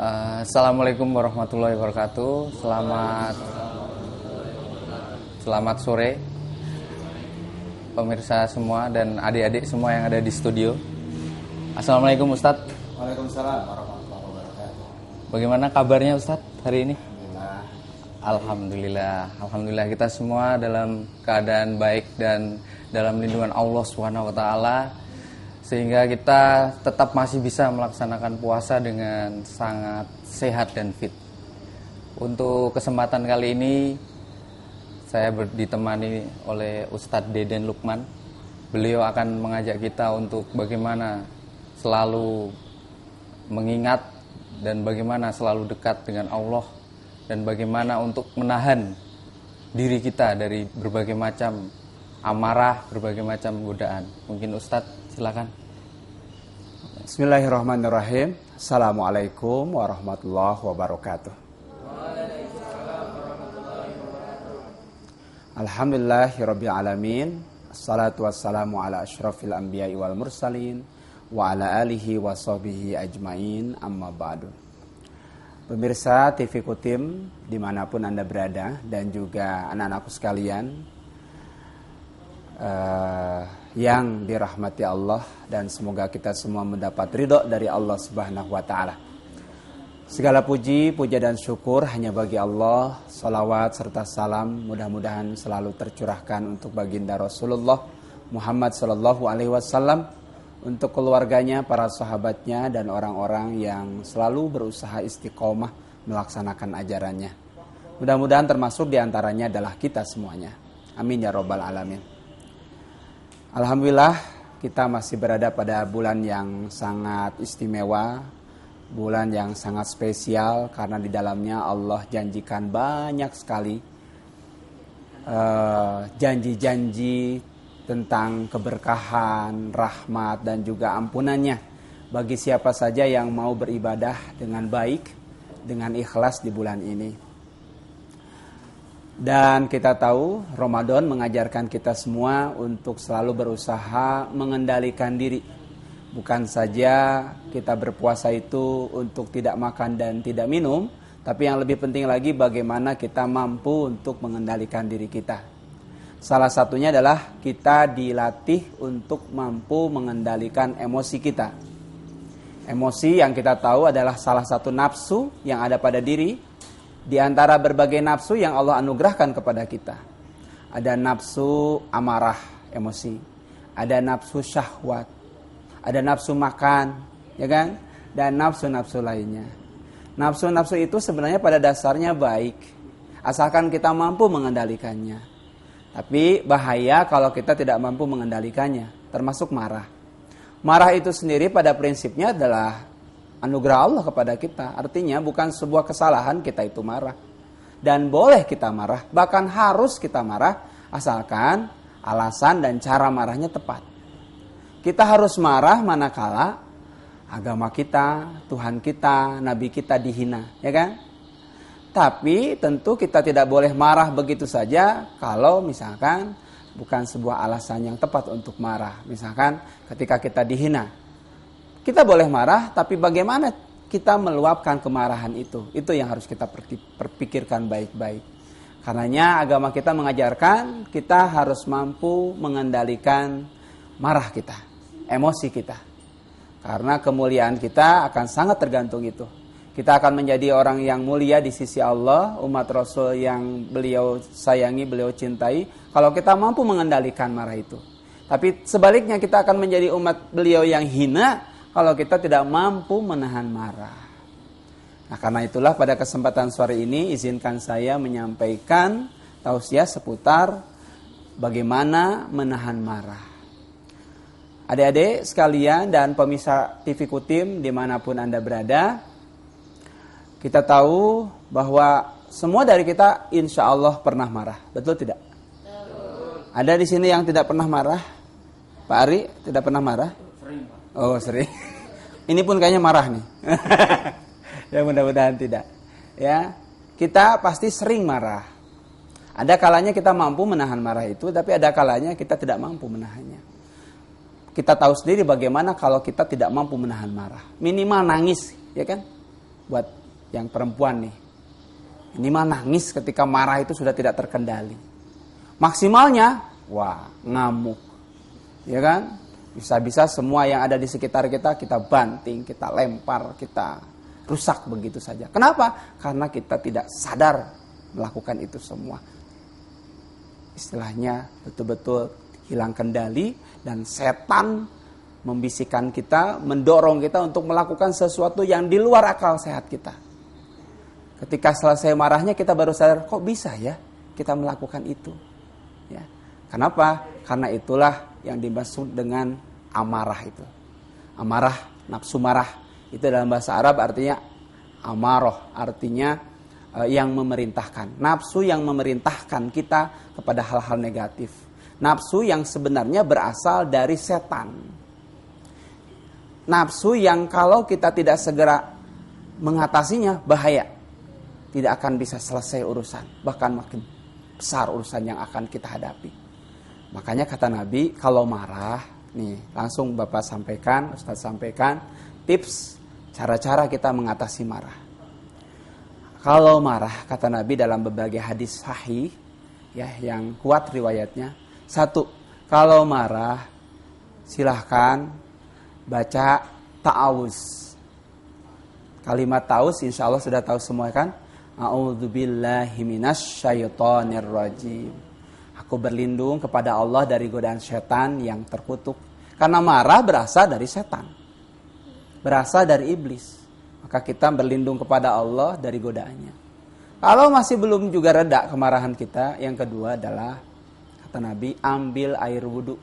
Assalamualaikum warahmatullahi wabarakatuh. Selamat sore pemirsa semua dan adik-adik semua yang ada di studio. Assalamualaikum Ustadz. Waalaikumsalam warahmatullahi wabarakatuh. Bagaimana kabarnya Ustadz hari ini? Alhamdulillah. Alhamdulillah kita semua dalam keadaan baik dan dalam lindungan Allah Subhanahu wa taala, sehingga kita tetap masih bisa melaksanakan puasa dengan sangat sehat dan fit. Untuk kesempatan kali ini saya ditemani oleh Ustadz Deden Lukman. Beliau akan mengajak kita untuk bagaimana selalu mengingat dan bagaimana selalu dekat dengan Allah, dan bagaimana untuk menahan diri kita dari berbagai macam amarah, berbagai macam godaan. Mungkin Ustadz silakan. Bismillahirrahmanirrahim. Assalamualaikum warahmatullahi wabarakatuh. Alhamdulillahirabbil alamin. Assalatu wassalamu ala asyrafil anbiya'i wal mursalin wa ala alihi wa sahbihi ajmain, amma ba'du. Pemirsa TV Kutim dimanapun Anda berada, dan juga anak-anakku sekalian yang dirahmati Allah, dan semoga kita semua mendapat ridho dari Allah Subhanahu wa taala. Segala puji, puja dan syukur hanya bagi Allah. Salawat serta salam mudah-mudahan selalu tercurahkan untuk baginda Rasulullah Muhammad sallallahu alaihi wasallam, untuk keluarganya, para sahabatnya, dan orang-orang yang selalu berusaha istiqomah melaksanakan ajarannya. Mudah-mudahan termasuk diantaranya adalah kita semuanya. Amin ya robbal alamin. Alhamdulillah kita masih berada pada bulan yang sangat istimewa, bulan yang sangat spesial, karena di dalamnya Allah janjikan banyak sekali janji-janji tentang keberkahan, rahmat, dan juga ampunannya bagi siapa saja yang mau beribadah dengan baik, dengan ikhlas di bulan ini. Dan kita tahu Ramadan mengajarkan kita semua untuk selalu berusaha mengendalikan diri. Bukan saja kita berpuasa itu untuk tidak makan dan tidak minum, tapi yang lebih penting lagi bagaimana kita mampu untuk mengendalikan diri kita. Salah satunya adalah kita dilatih untuk mampu mengendalikan emosi kita. Emosi yang kita tahu adalah salah satu nafsu yang ada pada diri. Di antara berbagai nafsu yang Allah anugerahkan kepada kita, ada nafsu amarah, emosi, ada nafsu syahwat, ada nafsu makan, ya kan? Dan nafsu-nafsu lainnya. Nafsu-nafsu itu sebenarnya pada dasarnya baik, asalkan kita mampu mengendalikannya. Tapi bahaya kalau kita tidak mampu mengendalikannya, termasuk marah. Marah itu sendiri pada prinsipnya adalah anugerah Allah kepada kita. Artinya bukan sebuah kesalahan kita itu marah. Dan boleh kita marah, bahkan harus kita marah, asalkan alasan dan cara marahnya tepat. Kita harus marah manakala agama kita, Tuhan kita, Nabi kita dihina, ya kan? Tapi tentu kita tidak boleh marah begitu saja kalau misalkan bukan sebuah alasan yang tepat untuk marah. Misalkan ketika kita dihina, kita boleh marah, tapi bagaimana kita meluapkan kemarahan itu? Itu yang harus kita perpikirkan baik-baik. Karenanya agama kita mengajarkan kita harus mampu mengendalikan marah kita, emosi kita. Karena kemuliaan kita akan sangat tergantung itu. Kita akan menjadi orang yang mulia di sisi Allah, umat Rasul yang beliau sayangi, beliau cintai, kalau kita mampu mengendalikan marah itu. Tapi sebaliknya kita akan menjadi umat beliau yang hina kalau kita tidak mampu menahan marah. Nah, karena itulah pada kesempatan sore ini izinkan saya menyampaikan tausiah seputar bagaimana menahan marah. Adik-adik sekalian dan pemirsa TV Kutim dimanapun Anda berada, kita tahu bahwa semua dari kita insya Allah pernah marah, betul tidak? Betul. Ada di sini yang tidak pernah marah? Pak Ari tidak pernah marah? Oh sering. Ini pun kayaknya marah nih. Ya mudah-mudahan tidak. Ya, kita pasti sering marah. Ada kalanya kita mampu menahan marah itu, tapi ada kalanya kita tidak mampu menahannya. Kita tahu sendiri bagaimana kalau kita tidak mampu menahan marah. Minimal nangis, ya kan? buat yang perempuan nih. Ini mah nangis ketika marah itu sudah tidak terkendali. Maksimalnya, wah, ngamuk. Ya kan? Bisa-bisa semua yang ada di sekitar kita banting, kita lempar, kita rusak begitu saja. Kenapa? Karena kita tidak sadar melakukan itu semua. Istilahnya betul-betul hilang kendali dan setan membisikkan kita, mendorong kita untuk melakukan sesuatu yang di luar akal sehat kita. Ketika selesai marahnya kita baru sadar, kok bisa ya kita melakukan itu? Ya. Kenapa? Karena itulah yang dimaksud dengan amarah itu. Amarah, nafsu marah. Itu dalam bahasa Arab artinya amaroh, artinya yang memerintahkan. Nafsu yang memerintahkan kita kepada hal-hal negatif. Nafsu yang sebenarnya berasal dari setan. Nafsu yang kalau kita tidak segera mengatasinya bahaya. Tidak akan bisa selesai urusan. Bahkan makin besar urusan yang akan kita hadapi. Makanya kata Nabi, kalau marah, nih langsung Bapak sampaikan, Ustaz sampaikan, tips cara-cara kita mengatasi marah. Kalau marah, kata Nabi dalam berbagai hadis sahih, ya yang kuat riwayatnya. 1, kalau marah, silahkan baca ta'awuz. Kalimat ta'awuz insya Allah sudah tahu semua kan? A'udzubillahi minasyaitonirrajim. Aku berlindung kepada Allah dari godaan setan yang terkutuk. Karena marah berasal dari setan. Berasal dari iblis. Maka kita berlindung kepada Allah dari godaannya. Kalau masih belum juga reda kemarahan kita, yang kedua adalah kata Nabi, ambil air wudu.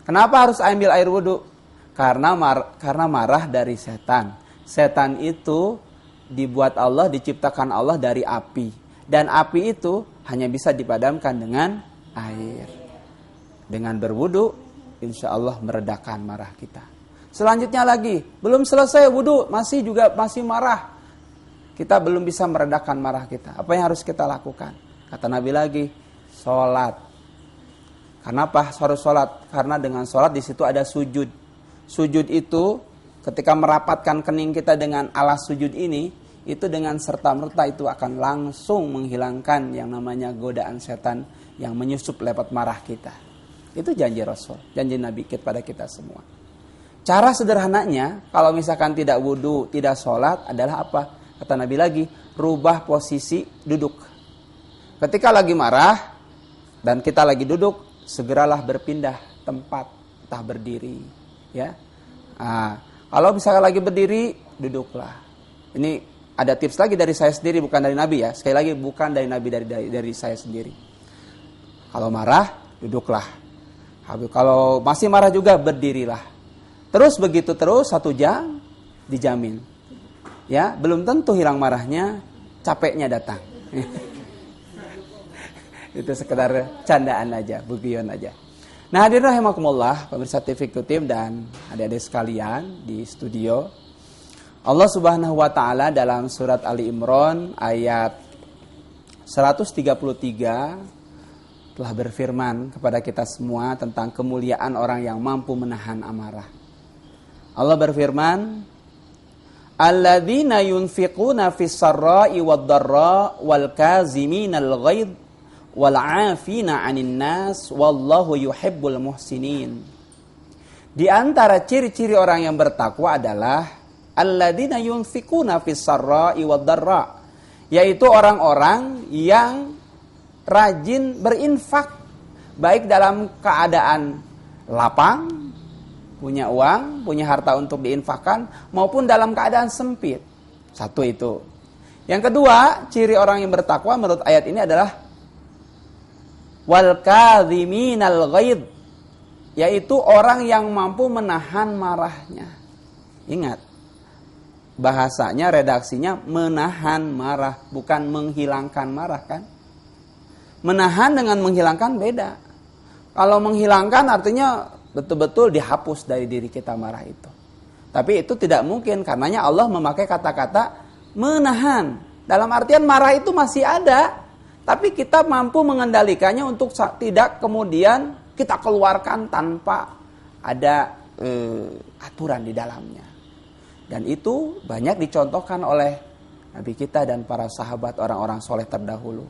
Kenapa harus ambil air wudu? Karena marah dari setan. Setan itu dibuat Allah, diciptakan Allah dari api. Dan api itu hanya bisa dipadamkan dengan air. Dengan berwudu, insya Allah meredakan marah kita. Selanjutnya lagi, belum selesai wudu, masih marah. Kita belum bisa meredakan marah kita. Apa yang harus kita lakukan? Kata Nabi lagi, sholat. Kenapa harus sholat? Karena dengan sholat di situ ada sujud. Sujud itu ketika merapatkan kening kita dengan alas sujud ini, itu dengan serta-merta itu akan langsung menghilangkan yang namanya godaan setan yang menyusup lewat marah kita. Itu janji Rasul, janji Nabi kepada kita semua. Cara sederhananya, kalau misalkan tidak wudu, tidak sholat, adalah apa? Kata Nabi lagi, rubah posisi duduk. Ketika lagi marah, dan kita lagi duduk, segeralah berpindah tempat, entah berdiri. Ya. Nah, kalau misalkan lagi berdiri, duduklah. Ini ada tips lagi dari saya sendiri, bukan dari Nabi ya. Sekali lagi, bukan dari Nabi, dari saya sendiri. Kalau marah, duduklah. Kalau masih marah juga, berdirilah. Terus begitu terus 1 jam, dijamin. Ya, belum tentu hilang marahnya, capeknya datang. Itu sekedar candaan aja, bugion aja. Nah, hadirin rahimakumullah, pemirsa TV Kutim dan adik-adik sekalian di studio. Allah Subhanahu wa taala dalam surat Ali Imran ayat 133 telah berfirman kepada kita semua tentang kemuliaan orang yang mampu menahan amarah. Allah berfirman, "Alladzina yunfiquna fis sarra'i wad-dharra wal kaziminal ghaidh wal 'afina 'anil nas wallahu yuhibbul muhsinin." Di antara ciri-ciri orang yang bertakwa adalah alladzina yunfiquna fis sarra'i wad-dharra, yaitu orang-orang yang rajin berinfak baik dalam keadaan lapang, punya uang, punya harta untuk diinfakkan, maupun dalam keadaan sempit. 1 itu. Yang kedua, ciri orang yang bertakwa menurut ayat ini adalah wal kadhiminal ghaidh, yaitu orang yang mampu menahan marahnya. Ingat, bahasanya, redaksinya menahan marah, bukan menghilangkan marah kan? Menahan dengan menghilangkan beda. Kalau menghilangkan artinya betul-betul dihapus dari diri kita marah itu. Tapi itu tidak mungkin, karenanya Allah memakai kata-kata menahan. Dalam artian marah itu masih ada, tapi kita mampu mengendalikannya untuk tidak kemudian kita keluarkan tanpa ada aturan di dalamnya. Dan itu banyak dicontohkan oleh Nabi kita dan para sahabat orang-orang soleh terdahulu.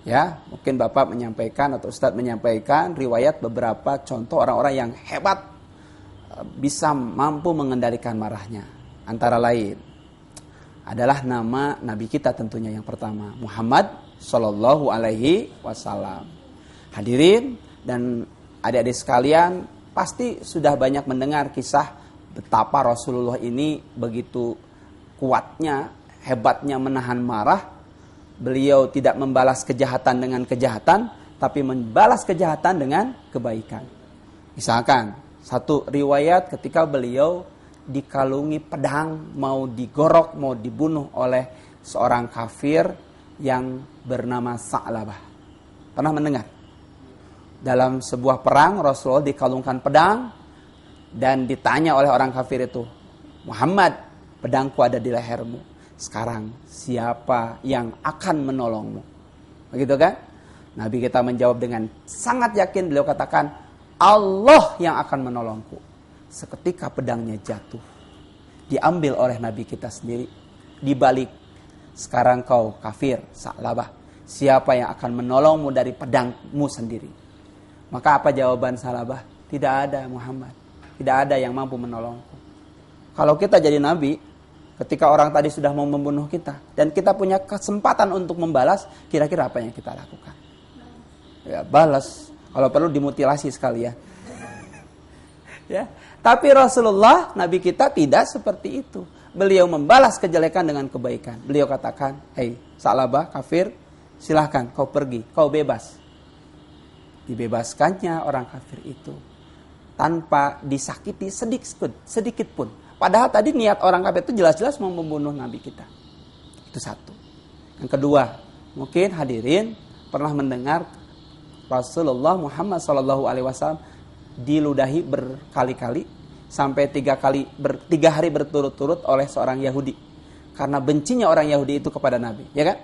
Ya, mungkin Bapak menyampaikan atau Ustadz menyampaikan riwayat beberapa contoh orang-orang yang hebat bisa mampu mengendalikan marahnya. Antara lain adalah nama Nabi kita tentunya yang pertama, Muhammad Sallallahu Alaihi Wasallam. Hadirin dan adik-adik sekalian, pasti sudah banyak mendengar kisah betapa Rasulullah ini begitu kuatnya, hebatnya menahan marah. Beliau tidak membalas kejahatan dengan kejahatan, tapi membalas kejahatan dengan kebaikan. Misalkan, satu riwayat ketika beliau dikalungi pedang, mau digorok, mau dibunuh oleh seorang kafir yang bernama Sa'labah. Pernah mendengar? Dalam sebuah perang, Rasulullah dikalungkan pedang, dan ditanya oleh orang kafir itu, Muhammad, pedangku ada di lehermu. Sekarang siapa yang akan menolongmu? Begitu kan? Nabi kita menjawab dengan sangat yakin. Beliau katakan, Allah yang akan menolongku. Seketika pedangnya jatuh, diambil oleh Nabi kita sendiri, dibalik. Sekarang kau kafir, Sa'labah, siapa yang akan menolongmu dari pedangmu sendiri? Maka apa jawaban Sa'labah? Tidak ada Muhammad, tidak ada yang mampu menolongku. Kalau kita jadi Nabi, ketika orang tadi sudah mau membunuh kita, dan kita punya kesempatan untuk membalas, kira-kira apa yang kita lakukan? Ya, balas. Kalau perlu dimutilasi sekalian. Ya. Tapi Rasulullah, Nabi kita tidak seperti itu. Beliau membalas kejelekan dengan kebaikan. Beliau katakan, hei Sa'labah, kafir, silahkan kau pergi, kau bebas. Dibebaskannya orang kafir itu tanpa disakiti sedikit pun. Padahal tadi niat orang kafir itu jelas-jelas mau membunuh Nabi kita. Itu satu. Yang kedua, mungkin hadirin pernah mendengar Rasulullah Muhammad SAW diludahi berkali-kali sampai 3 hari berturut-turut oleh seorang Yahudi. Karena bencinya orang Yahudi itu kepada Nabi, ya kan?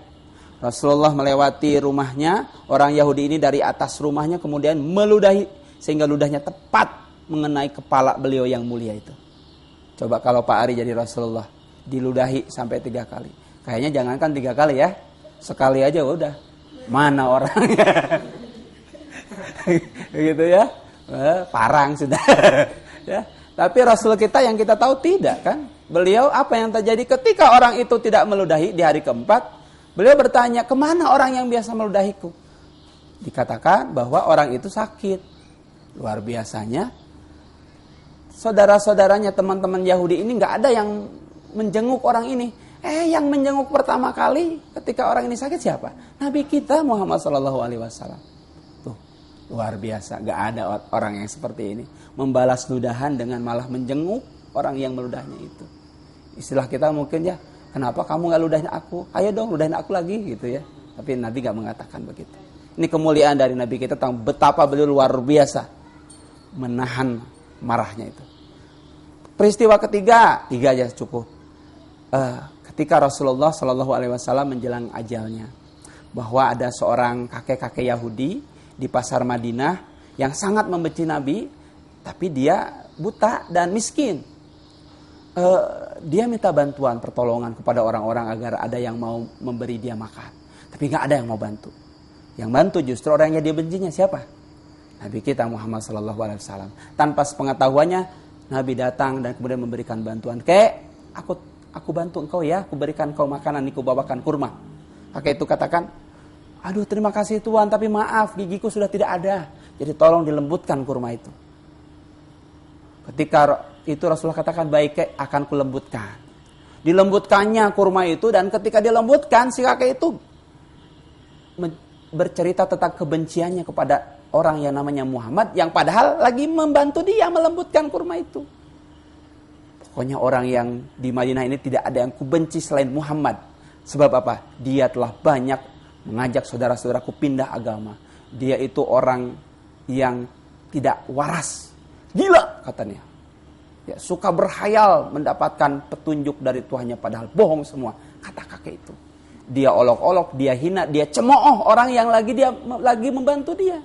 Rasulullah melewati rumahnya, orang Yahudi ini dari atas rumahnya kemudian meludahi sehingga ludahnya tepat mengenai kepala beliau yang mulia itu. Coba kalau Pak Ari jadi Rasulullah, diludahi sampai 3 kali. Kayaknya jangankan 3 kali ya, sekali aja udah. Mana orangnya? Begitu ya, parang sudah. Ya. Tapi Rasul kita yang kita tahu tidak kan. Beliau apa yang terjadi ketika orang itu tidak meludahi di hari keempat, beliau bertanya, kemana orang yang biasa meludahiku? Dikatakan bahwa orang itu sakit. Luar biasanya, saudara-saudaranya, teman-teman Yahudi ini nggak ada yang menjenguk orang ini. Yang menjenguk pertama kali ketika orang ini sakit siapa? Nabi kita Muhammad SAW. Tuh, luar biasa. Nggak ada orang yang seperti ini. Membalas ludahan dengan malah menjenguk orang yang meludahnya itu. Istilah kita mungkin ya, kenapa kamu nggak ludahin aku? Ayo dong ludahin aku lagi gitu ya. Tapi Nabi nggak mengatakan begitu. Ini kemuliaan dari Nabi kita tentang betapa beliau luar biasa menahan marahnya itu. Peristiwa ketiga, 3 aja cukup. Ketika Rasulullah SAW menjelang ajalnya, bahwa ada seorang kakek-kakek Yahudi di pasar Madinah yang sangat membenci Nabi, tapi dia buta dan miskin. Dia minta bantuan, pertolongan kepada orang-orang agar ada yang mau memberi dia makan, tapi nggak ada yang mau bantu. Yang bantu justru orang yang dia bencinya siapa? Nabi kita Muhammad SAW. Tanpa sepengetahuannya, Nabi datang dan kemudian memberikan bantuan. Kek, aku bantu engkau ya, aku berikan engkau makanan, aku bawakan kurma. Kakek itu katakan, aduh terima kasih Tuhan, tapi maaf gigiku sudah tidak ada. Jadi tolong dilembutkan kurma itu. Ketika itu Rasulullah katakan, baik kek, akan kulembutkan. Dilembutkannya kurma itu, dan ketika dilembutkan, si kakek itu bercerita tentang kebenciannya kepada orang yang namanya Muhammad, yang padahal lagi membantu dia melembutkan kurma itu. Pokoknya orang yang di Madinah ini tidak ada yang kubenci selain Muhammad. Sebab apa? Dia telah banyak mengajak saudara-saudaraku pindah agama. Dia itu orang yang tidak waras. Gila katanya. Ya, suka berhayal mendapatkan petunjuk dari Tuhannya padahal bohong semua. Kata kakek itu. Dia olok-olok, dia hina, dia cemooh orang yang lagi membantu dia.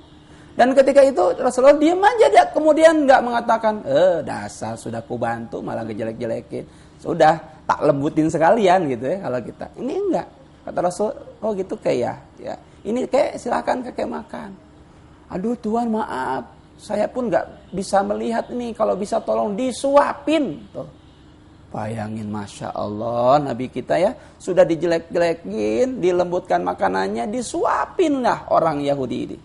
Dan ketika itu Rasulullah diam aja, dia kemudian nggak mengatakan, dasar sudah kubantu malah ngejelek-jelekin. Sudah tak lembutin sekalian gitu ya kalau kita. Ini enggak. Kata Rasul, oh gitu kayak ya. Ini kayak silakan kakek makan. Aduh Tuhan maaf, saya pun nggak bisa melihat ini. Kalau bisa tolong disuapin. Tuh. Bayangin Masya Allah Nabi kita ya. Sudah dijelek-jelekin, dilembutkan makanannya, disuapin lah orang Yahudi ini.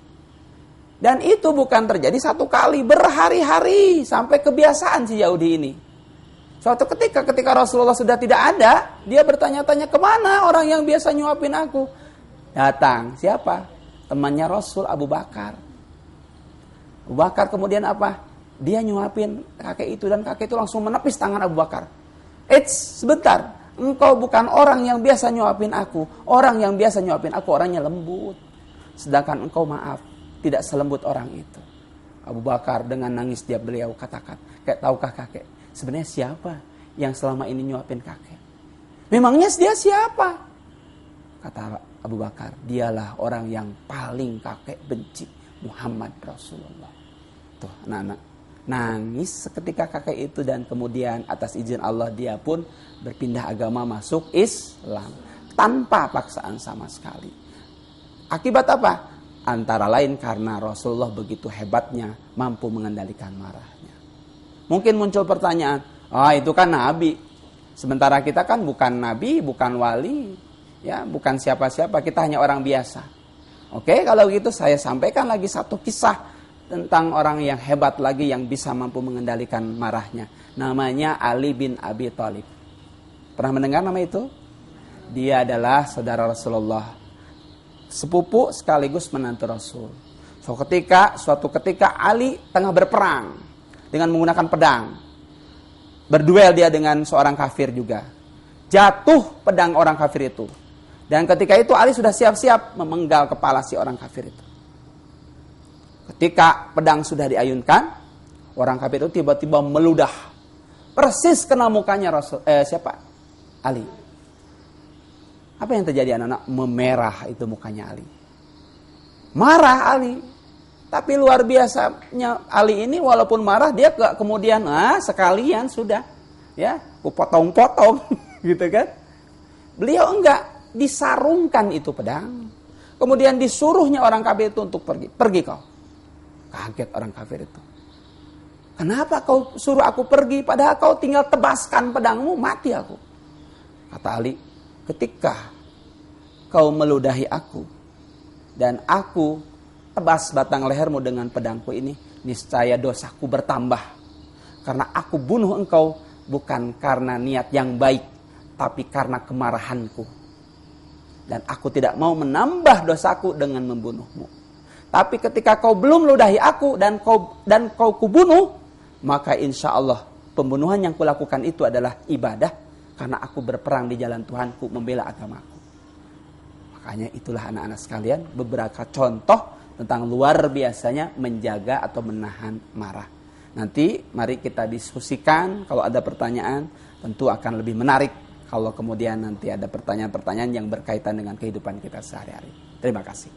Dan itu bukan terjadi satu kali, berhari-hari sampai kebiasaan si Yahudi ini. Suatu ketika Rasulullah sudah tidak ada, dia bertanya-tanya kemana orang yang biasa nyuapin aku. Datang, siapa? Temannya Rasul, Abu Bakar. Abu Bakar kemudian apa? Dia nyuapin kakek itu dan kakek itu langsung menepis tangan Abu Bakar. Sebentar, engkau bukan orang yang biasa nyuapin aku. Orang yang biasa nyuapin aku orangnya lembut. Sedangkan engkau maaf, tidak selembut orang itu. Abu Bakar dengan nangis beliau katakan, tahukah kakek, sebenarnya siapa yang selama ini nyuapin kakek? Memangnya dia siapa? Kata Abu Bakar, dialah orang yang paling kakek benci, Muhammad Rasulullah. Tuh anak-anak, nangis seketika kakek itu dan kemudian atas izin Allah dia pun berpindah agama masuk Islam. Tanpa paksaan sama sekali. Akibat apa? Antara lain karena Rasulullah begitu hebatnya mampu mengendalikan marahnya. Mungkin muncul pertanyaan, itu kan Nabi. Sementara kita kan bukan Nabi, bukan wali, ya, bukan siapa-siapa, kita hanya orang biasa. Oke, kalau gitu saya sampaikan lagi satu kisah tentang orang yang hebat lagi yang bisa mampu mengendalikan marahnya. Namanya Ali bin Abi Thalib. Pernah mendengar nama itu? Dia adalah saudara Rasulullah. Sepupu sekaligus menantu Rasul. Suatu ketika Ali tengah berperang dengan menggunakan pedang. Berduel dia dengan seorang kafir juga. Jatuh pedang orang kafir itu. Dan ketika itu Ali sudah siap-siap memenggal kepala si orang kafir itu. Ketika pedang sudah diayunkan, orang kafir itu tiba-tiba meludah. Persis kena mukanya Ali. Apa yang terjadi anak-anak? Memerah itu mukanya Ali. Marah Ali. Tapi luar biasanya Ali ini walaupun marah dia kemudian sekalian sudah. Ya, potong-potong gitu kan. Beliau enggak, disarungkan itu pedang. Kemudian disuruhnya orang kafir itu untuk pergi. Pergi kau. Kaget orang kafir itu. Kenapa kau suruh aku pergi padahal kau tinggal tebaskan pedangmu, mati aku. Kata Ali, ketika kau meludahi aku dan aku tebas batang lehermu dengan pedangku ini, niscaya dosaku bertambah. Karena aku bunuh engkau bukan karena niat yang baik, tapi karena kemarahanku. Dan aku tidak mau menambah dosaku dengan membunuhmu. Tapi ketika kau belum ludahi aku dan kau kubunuh, maka insya Allah pembunuhan yang kulakukan itu adalah ibadah. Karena aku berperang di jalan Tuhanku, membela agamaku. Makanya itulah anak-anak sekalian beberapa contoh tentang luar biasanya menjaga atau menahan marah. Nanti mari kita diskusikan, kalau ada pertanyaan tentu akan lebih menarik. Kalau kemudian nanti ada pertanyaan-pertanyaan yang berkaitan dengan kehidupan kita sehari-hari. Terima kasih.